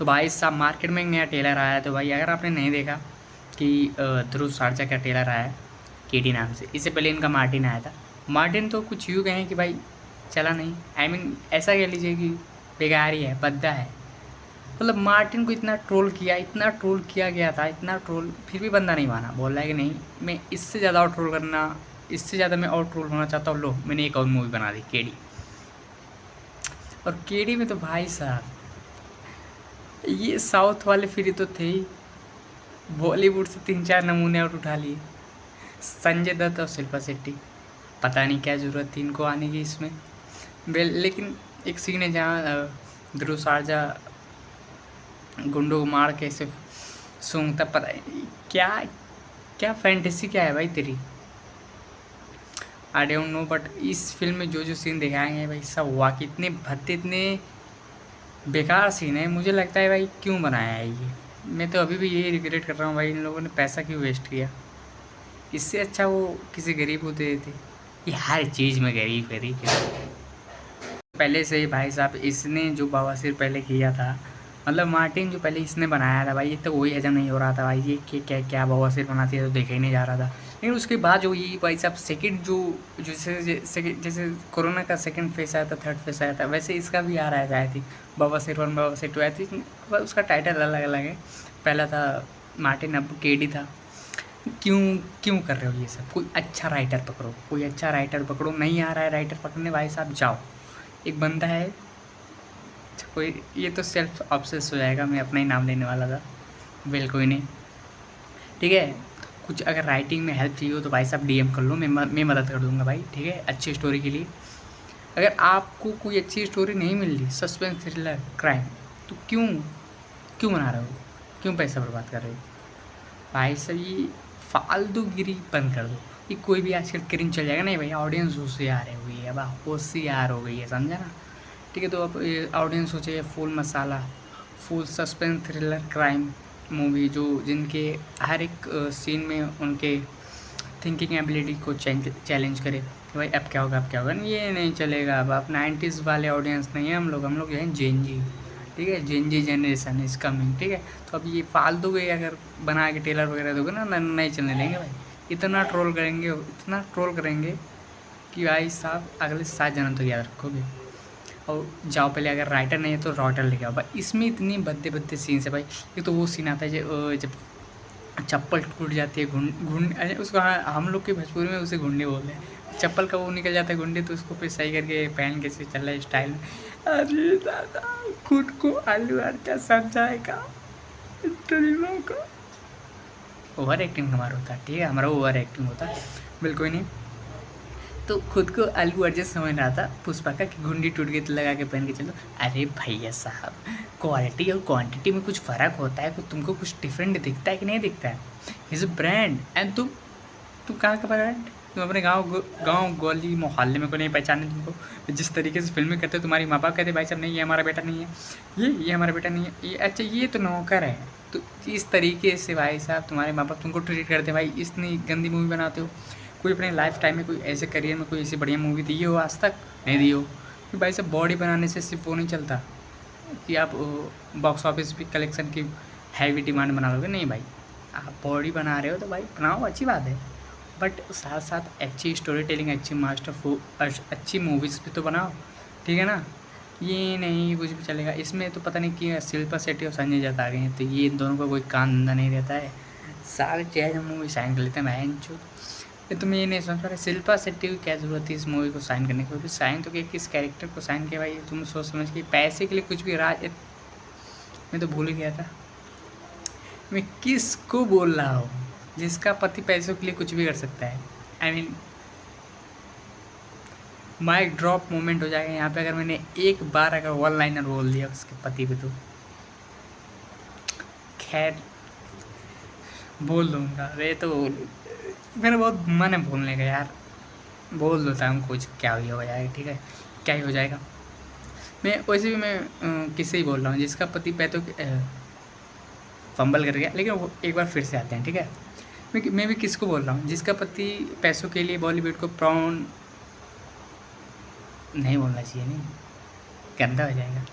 तो भाई साहब मार्केट में एक नया ट्रेलर आया है। तो भाई अगर आपने नहीं देखा कि ध्रुव सरजा का ट्रेलर आया है केडी नाम से, इससे पहले इनका मार्टिन आया था। मार्टिन तो कुछ यूँ कहें कि भाई चला नहीं, आई मीन ऐसा कह लीजिए कि बेकार ही है, बद्दा है। मतलब मार्टिन को इतना ट्रोल किया, इतना ट्रोल किया गया था, इतना ट्रोल, फिर भी बंदा नहीं माना। बोल रहा है कि नहीं, मैं इससे ज़्यादा और ट्रोल करना, इससे ज़्यादा मैं और ट्रोल होना चाहता हूँ। लो मैंने एक और मूवी बना दी केडी। और केडी में तो भाई साहब ये साउथ वाले फ्री तो थे ही, बॉलीवुड से 3-4 नमूने और उठा लिए। संजय दत्त और शिल्पा शेट्टी, पता नहीं क्या ज़रूरत थी इनको आने की इसमें। लेकिन एक सीन है जहाँ ध्रुव सरजा गुंडों को मार के ऐसे सूंघता, पता नहीं क्या क्या फैंटेसी क्या है भाई तेरी। आई डोंट नो, बट इस फिल्म में जो जो सीन दिखाए हैं भाई सब वाकई इतने भद्दे, इतने बेकार सीन है। मुझे लगता है भाई क्यों बनाया है ये। मैं तो अभी भी यही रिग्रेट कर रहा हूँ भाई, इन लोगों ने पैसा क्यों वेस्ट किया। इससे अच्छा वो किसी गरीब को दे देते। ये हर चीज़ में गरीब गरीब गरीब। पहले से ही भाई साहब इसने जो बवासीर पहले किया था, मतलब मार्टिन जो पहले इसने बनाया था भाई, ये तो वही हजम नहीं हो रहा था भाई। ये क्या क्या बवासीर बनाती है तो देखा ही नहीं जा रहा था। लेकिन उसके बाद जो ये भाई साहब सेकंड जो जैसे कोरोना का सेकंड फेस आया था, थर्ड फेस आया था, वैसे इसका भी आ रहा है आई थिंक। बवासीर 1 बवासीर 2 आई थिंक उसका टाइटल अलग अलग है। पहला था मार्टिन, अब केडी था। क्यों क्यों कर रहे हो ये सब। कोई अच्छा राइटर पकड़ो, कोई अच्छा राइटर पकड़ो। नहीं आ रहा है राइटर पकड़ने भाई साहब, जाओ। एक बंदा है कोई, ये तो सेल्फ ऑब्सेस हो जाएगा, मैं अपना ही नाम लेने वाला था। वेल कोई नहीं, ठीक है। कुछ अगर राइटिंग में हेल्प चाहिए हो तो भाई साहब डीएम कर लो, मैं मदद कर दूंगा भाई, ठीक है, अच्छी स्टोरी के लिए। अगर आपको कोई अच्छी स्टोरी नहीं मिल रही, सस्पेंस थ्रिलर क्राइम, तो क्यों क्यों बना रहे हो, क्यों पैसा बर्बाद कर रहे हो भाई साहब। ये फालतूगिरी बंद कर दो। ये कोई भी आजकल क्रिंज चल जाएगा। नहीं भाई, ऑडियंस होशियार है हुई है, अब होशियार हो गई है, समझा ना। ठीक है, तो अब ऑडियंस हो चाहिए full masala, full suspense thriller crime movie, जो जिनके हर एक सीन में उनके थिंकिंग एबिलिटी को चैलेंज करे कि भाई अब क्या होगा, अब क्या होगा। नहीं, ये नहीं चलेगा। अब आप 90s वाले ऑडियंस नहीं है हम लोग जो हैं जेन जी, ठीक है, जेन जी जनरेशन इज कमिंग, ठीक है। तो अब ये फालतू के अगर बना के टेलर वगैरह दोगे ना, नहीं चलने देंगे भाई। इतना ट्रोल करेंगे, इतना ट्रोल करेंगे कि भाई साहब अगले 7 जन्म तक याद रखोगे। और जाओ पहले, अगर राइटर नहीं है तो राइटर लेके आओ भाई। इसमें इतनी भद्दे भद्दे सीन्स है भाई। एक तो वो सीन आता है जब चप्पल टूट जाती है, घुंड उसको, हाँ हम लोग के भोजपुरी में उसे घुंडी बोलते हैं। चप्पल का वो निकल जाता है घुंडी, तो उसको फिर सही करके पहन के से चल रहा है स्टाइल में। अरे दादा, खुद को आलू आटा समझाएगा फिल्मों को। ओवर एक्टिंग हमारा होता है, ठीक है, हमारा ओवर एक्टिंग होता है, बिल्कुल नहीं। तो खुद को अल्लू अर्जुन समझ रहा था पुष्पा का कि घुंडी टूट गई तो लगा के पहन के चलो। अरे भैया साहब, क्वालिटी और क्वांटिटी में कुछ फ़र्क होता है, कुछ तुमको कुछ डिफरेंट दिखता है कि नहीं दिखता है। इज़ अ ब्रांड एंड तुम कहाँ का ब्रांड। तुम अपने गाँव गली मोहल्ले में को नहीं पहचाने तुमको। जिस तरीके से फिल्में करते हो, तुम्हारी माँ बाप कहते भाई साहब नहीं, ये हमारा बेटा नहीं है, ये हमारा बेटा नहीं है, ये अच्छा ये तो नौकर है। तो इस तरीके से भाई साहब तुम्हारे माँ बाप तुमको ट्रीट करते हैं भाई। इतनी गंदी मूवी बनाते हो। कोई अपने लाइफ टाइम में कोई ऐसे करियर में कोई ऐसी बढ़िया मूवी दी हो आज तक, नहीं दी हो। कि भाई साहब बॉडी बनाने से सिर्फ वो नहीं चलता कि आप बॉक्स ऑफिस पे कलेक्शन की हैवी डिमांड बना लोगे। नहीं भाई, आप बॉडी बना रहे हो तो भाई बनाओ, अच्छी बात है, बट साथ साथ अच्छी स्टोरी टेलिंग, अच्छी अच्छी मूवीज़ भी तो बनाओ, ठीक है ना। ये नहीं कुछ भी चलेगा। इसमें तो पता नहीं कि शिल्पा शेट्टी और संजय दत्त आ गए हैं, तो ये इन दोनों का कोई काम धंधा नहीं रहता है। सारे चेहरे मूवी साइन कर लेते हैं बहन चो। ये तुम्हें ये नहीं समझ पा रहे शिल्पा शेट्टी की क्या ज़रूरत थी इस मूवी को साइन करने की। क्योंकि साइन तो कि किस कैरेक्टर को साइन किया भाई, तुम सोच समझ के पैसे के लिए कुछ भी मैं तो भूल ही गया था मैं किस को बोल रहा हूँ। जिसका पति पैसों के लिए कुछ भी कर सकता है, I mean mic drop moment हो जाएगा यहाँ पे अगर मैंने एक बार अगर वन लाइनर बोल दिया उसके पति पे, तो खैर बोल दूँगा। वे तो मेरा बहुत मन है बोलने का यार, बोल देता हूँ कुछ, क्या ही हो जाएगा, ठीक है, क्या ही हो जाएगा। मैं वैसे भी मैं किससे ही बोल रहा हूँ जिसका पति पैसों फंबल कर गया। लेकिन वो एक बार फिर से आते हैं, ठीक है। मैं भी किसको बोल रहा हूँ जिसका पति पैसों के लिए बॉलीवुड को प्राउन नहीं बोलना चाहिए, नहीं गंदा हो जाएगा।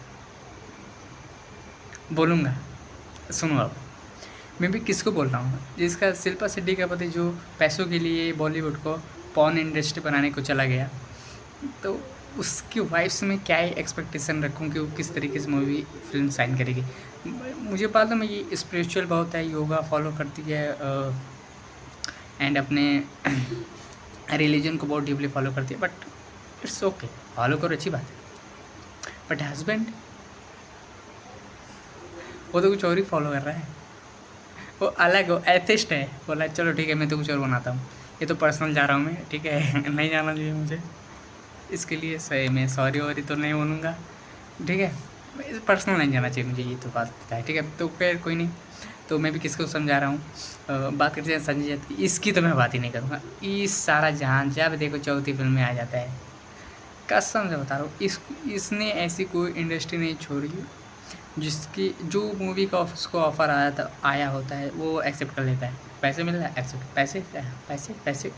बोलूँगा, सुनो अब। मैं भी किसको बोल रहा हूँ, जिसका शिल्पा शेट्टी का पति जो पैसों के लिए बॉलीवुड को पॉर्न इंडस्ट्री बनाने को चला गया, तो उसकी वाइफ से मैं क्या ही एक्सपेक्टेशन रखूँ कि वो किस तरीके से मूवी फिल्म साइन करेगी। मुझे पता है ये स्पिरिचुअल बहुत है, योगा फॉलो करती है एंड अपने रिलीजन को बहुत डीपली फॉलो करती है, बट इट्स ओके, फॉलो करो, अच्छी बात है। बट हस्बैंड वो तो कुछ और ही फॉलो कर रहा है, वो अलग, वो एथिस्ट है। बोला चलो ठीक है, मैं तो कुछ और बनाता हूँ। ये तो पर्सनल जा रहा हूँ मैं, ठीक है नहीं जाना चाहिए मुझे, इसके लिए सही मैं सॉरी वॉरी तो नहीं बोलूँगा, ठीक है। पर्सनल नहीं जाना चाहिए मुझे, ये तो बात है, ठीक है। तो फिर कोई नहीं, तो मैं भी किसको समझा रहा हूँ। बात करते हैं संजय दत्त की, इसकी तो मैं बात ही नहीं करूँगा। इस सारा जहान जब देखो चौथी फिल्म में आ जाता है, कसम से बता रहा हूँ। इसने ऐसी कोई इंडस्ट्री नहीं छोड़ी जिसकी जो मूवी का उसको ऑफर आया होता है वो एक्सेप्ट कर लेता है। पैसे मिल रहा है, एक्सेप्ट, पैसे पैसे पैसे।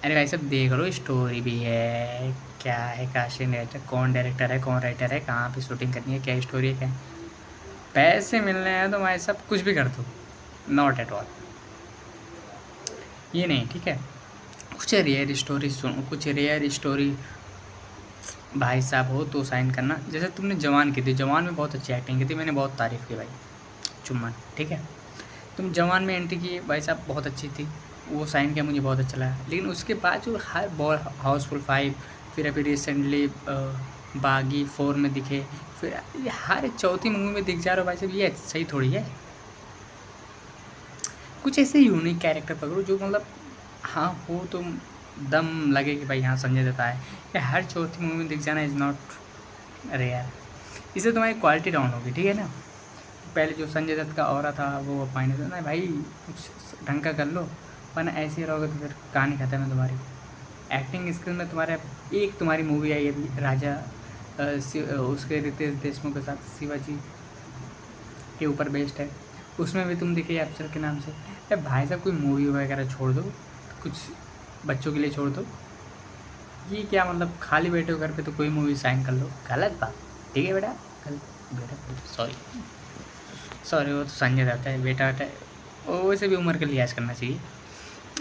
अरे भाई सब देख लो, स्टोरी भी है, क्या है, कास्टिंग डायरेक्टर, कौन डायरेक्टर है, कौन राइटर है, कहाँ पे शूटिंग करनी है, क्या स्टोरी है, क्या पैसे मिल रहे हैं तो भाई सब कुछ भी कर दो, नॉट एट ऑल। ये नहीं, ठीक है। कुछ रेयर स्टोरी सुनो, कुछ रेयर स्टोरी भाई साहब हो तो साइन करना। जैसे तुमने जवान की थी, जवान में बहुत अच्छी एक्टिंग की थी, मैंने बहुत तारीफ़ की भाई, चुम्बन, ठीक है। तुम जवान में एंट्री की भाई साहब, बहुत अच्छी थी, वो साइन किया, मुझे बहुत अच्छा लगा। लेकिन उसके बाद जो हर बॉल हाउसफुल 5, फिर अभी रिसेंटली बागी 4 में दिखे, फिर ये हर चौथी मूवी में दिख जा रहा हो भाई साहब, ये सही थोड़ी है। कुछ ऐसे यूनिक कैरेक्टर पकड़ो जो मतलब हाँ हो तो दम लगे कि भाई हाँ संजय दत्त है। या हर चौथी मूवी में दिख जाना इज़ नॉट रेयर, इससे तुम्हारी क्वालिटी डाउन होगी, ठीक है ना। पहले जो संजय दत्त का ऑरा था वो पाने था ना भाई, कुछ ढंग का कर लो, वरना ऐसे ही रहोगे तो फिर कहानी खत्म है तुम्हारी। एक्टिंग स्किल में तुम्हारा एक तुम्हारी मूवी आई अभी राजा, उसके रितेश देशमुख के साथ, शिवाजी के ऊपर बेस्ड है, उसमें भी तुम दिखे अफसर के नाम से। अरे भाई साहब कोई मूवी वगैरह छोड़ दो, कुछ बच्चों के लिए छोड़ दो, ये क्या मतलब खाली बैठे हो घर पे तो कोई मूवी साइन कर लो, गलत बात, ठीक है बेटा, बेटा सॉरी सॉरी, वो तो संजय दत्त है, बेटा है, वैसे भी उम्र के लिहाज करना चाहिए,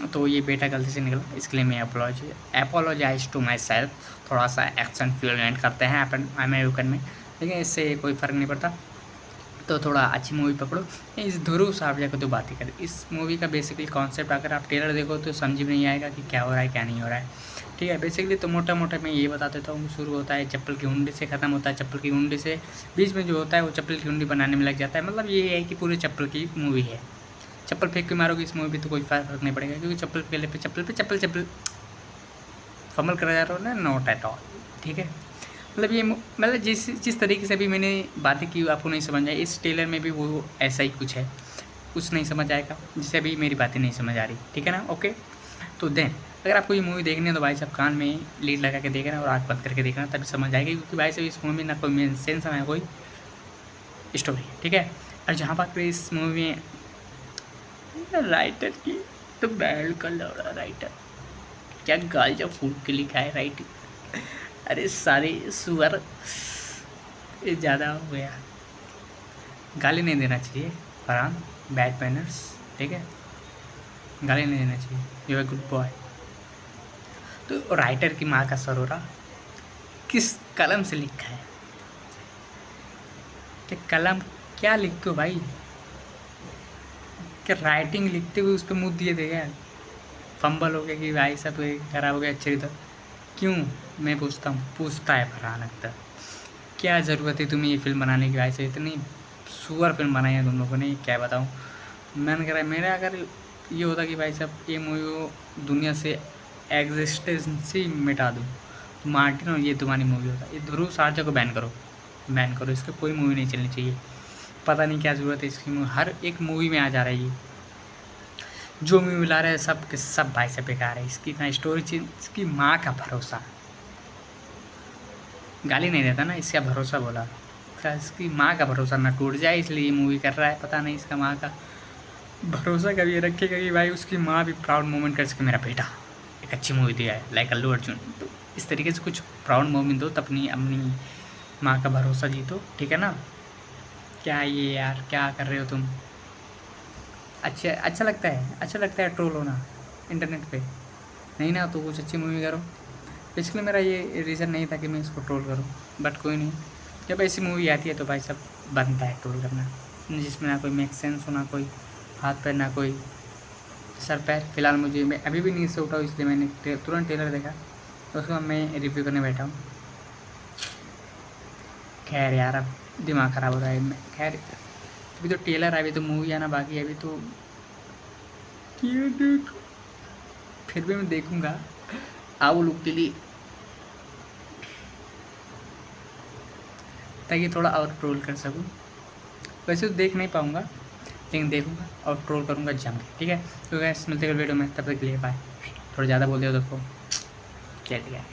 तो ये बेटा गलती से निकला, इसके लिए मैं अपोलोजाइज टू माई सेल्फ। थोड़ा सा एक्शन फील करते हैं अपन अमेरिकन में, लेकिन इससे कोई फ़र्क नहीं पड़ता। तो थोड़ा अच्छी मूवी पकड़ो। इस ध्रुव सावरिया को तो बात ही करें, इस मूवी का बेसिकली कॉन्सेप्ट अगर आप ट्रेलर देखो तो समझ में नहीं आएगा कि क्या हो रहा है क्या नहीं हो रहा है, ठीक है। बेसिकली तो मोटा मोटा मैं ये बता देता हूँ, शुरू होता है चप्पल की हुंडी से, ख़त्म होता है चप्पल की हुंडी से, बीच में जो होता है वो चप्पल की हुंडी बनाने में लग जाता है। मतलब ये है कि पूरे चप्पल की मूवी है। चप्पल फेंक के मारोगे इस मूवी पे तो कोई फ़र्क नहीं पड़ेगा, क्योंकि चप्पल पे चप्पल फमल करा जा रहा हो ना, नॉट एट ऑल, ठीक है। मतलब ये मतलब जिस तरीके से अभी मैंने बातें की आपको नहीं समझ आया, इस टेलर में भी वो ऐसा ही कुछ है, कुछ नहीं समझ आएगा, जिससे अभी मेरी बातें नहीं समझ आ रही, ठीक है ना, ओके। तो देन अगर आपको ये मूवी देखनी है तो भाई साहब कान में लीड लगा के देखना और आँख बंद करके देखना, तभी समझ आएगी, क्योंकि भाई साहब इस मूवी में ना कोई मेन सेंस है ना कोई स्टोरी, ठीक है। और जहाँ बात करें इस मूवी में राइटर की, तो बैल का लौड़ा राइटर, क्या गालियाँ फूट के लिखा है राइटिंग, अरे सारे सुअर, ये ज़्यादा हो गया, गाली नहीं देना चाहिए फरहान, बैड मैनर्स, ठीक है, गाली नहीं देना चाहिए, यू आर गुड बॉय। तो राइटर की माँ का सरोरा किस कलम से लिखा है, कि कलम क्या लिखते हो भाई, कि राइटिंग लिखते हुए उस पर मुँह दिए देगा, फंबल हो गया कि भाई सब खराब हो गया अच्छी तरह, क्यों मैं पूछता हूँ, पूछता है फरहान अख्तर, क्या ज़रूरत है तुम्हें ये फिल्म बनाने की, भाई से इतनी सुअर फिल्म बनाई है तुम लोगों ने, क्या बताऊँ। मैंने कह रहा है मेरा अगर ये होता कि भाई साहब ये मूवी को दुनिया से एग्जिस्टेंस ही मिटा दूँ, तो मार्टिन और ये तुम्हारी मूवी होता, ये ध्रुव सार्जा को बैन करो, इसकी कोई मूवी नहीं चलनी चाहिए। पता नहीं क्या ज़रूरत है इसकी मूवी, हर एक मूवी में आ जा रहा है ये, जो मूवी ला रहे हैं सब के सब भाई से बेकार है, इसकी ना स्टोरी चीज, इसकी माँ का भरोसा, गाली नहीं देता ना, इसका भरोसा बोला, इसकी माँ का भरोसा ना टूट जाए इसलिए ये मूवी कर रहा है। पता नहीं इसका माँ का भरोसा कभी ये रखेगा कि भाई उसकी माँ भी प्राउड मोमेंट कर सके, मेरा बेटा एक अच्छी मूवी दिया है लाइक अल्लू अर्जुन, तो इस तरीके से कुछ प्राउड मोमेंट दो तो अपनी माँ का भरोसा जीतो, ठीक है ना। क्या ये यार, क्या कर रहे हो तुम? अच्छा लगता है ट्रोल होना इंटरनेट पे? नहीं ना, तो कुछ अच्छी मूवी करो। बेसिकली मेरा ये रीज़न नहीं था कि मैं इसको ट्रोल करूँ, बट कोई नहीं। जब ऐसी मूवी आती है तो भाई सब बनता है ट्रोल करना, जिसमें ना कोई मेक सेंस हो, ना कोई हाथ पैर, ना कोई सर पैर। फिलहाल मैं अभी भी नींद से उठा हूँ, इसलिए मैंने तुरंत ट्रेलर देखा, तो उसके बाद मैं रिव्यू करने बैठा हूँ। खैर यार, अब दिमाग ख़राब हो रहा है। मैं खैर, अभी तो ट्रेलर है, अभी तो मूवी आना बाकी है, अभी तो क्या देख, फिर भी मैं देखूँगा आओ लुक के लिए, ताकि थोड़ा और ट्रोल कर सकूँ। वैसे तो देख नहीं पाऊँगा, लेकिन देखूँगा और ट्रोल करूँगा जम के, ठीक है? तो गैस मिलते हैं वीडियो में, तब तक के लिए बाय। थोड़ा ज़्यादा बोल दिया तो चल गया।